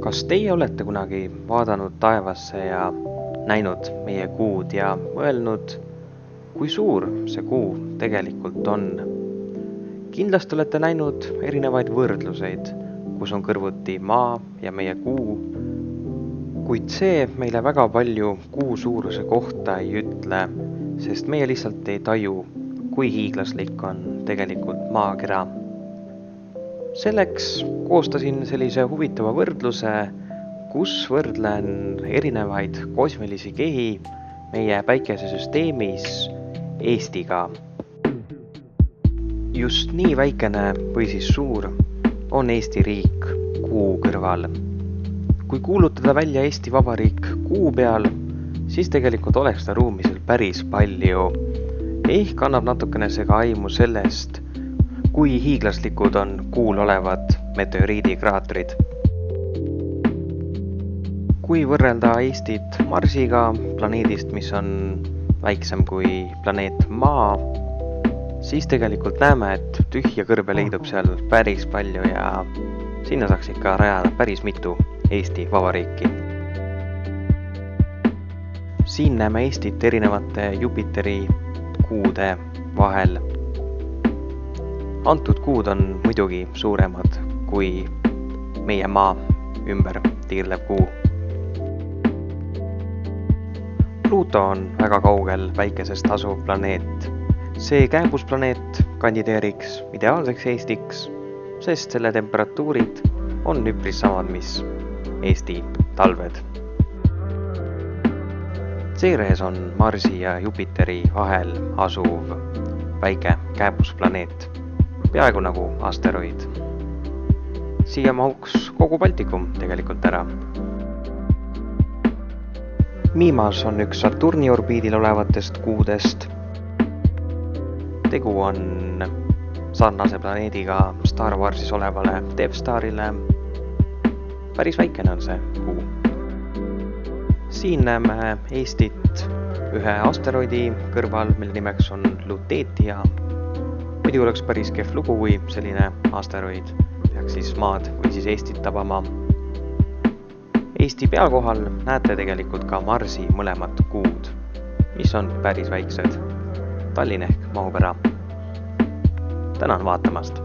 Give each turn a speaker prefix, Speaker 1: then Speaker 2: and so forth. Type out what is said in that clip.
Speaker 1: Kas teie olete kunagi vaadanud taevasse ja näinud meie kuud ja mõelnud, kui suur see kuu tegelikult on? Kindlasti olete näinud erinevaid võrdluseid, kus on kõrvuti maa ja meie kuu, kuid see meile väga palju kuu suuruse kohta ei ütle, sest meie lihtsalt ei taju, kui hiiglaslik on tegelikult maakera. Selleks koostasin sellise huvitava võrdluse, kus võrdlen erinevaid kosmilisi kehi meie päikesesüsteemis Eestiga. Just nii väikene või siis suur on Eesti riik kuu kõrval. Kui kuulutada välja Eesti Vabariik kuu peal, siis tegelikult oleks ta ruumisel päris palju. Ehk annab natukene see ka aimu sellest, kui hiiglaslikud on kuul olevad meteoriidikraatrid. Kui võrrelda Eestit Marsiga, planeedist, mis on väiksem kui planeet Maa, siis tegelikult näeme, et tühja kõrbe leidub seal päris palju ja sinna saaks ikka rajada päris mitu Eesti Vabariiki. Siin näeme Eestit erinevate Jupiteri kuude vahel. Antud kuud on muidugi suuremad kui meie maa ümber tiirlev kuu. Pluto on väga kaugel päikesest asuv planeet. See kääbusplaneet kandideeriks ideaalseks Eestiks, sest selle temperatuurid on üpris samad, mis Eesti talved. Ceres on Marsi ja Jupiteri vahel asuv väike kääbusplaneet, peaaegu nagu asteroid. Siia mahuks kogu Baltikum tegelikult ära. Mimas on üks Saturni orbiidil olevatest kuudest. Tegu on sarnase planeediga Star Warsis olevale Death Starile. Päris väikene on see kuu. Siin näeme Eestit ühe asteroidi kõrval, mille nimeks on Lutetia. Muidu oleks päris kehv lugu, kui selline asteroid peaks siis maad või siis Eestit tabama. Eesti peakohal näete tegelikult ka Marsi mõlemat kuud, mis on päris väiksed. Tallinn ehk mahub ära. Tänan vaatamast!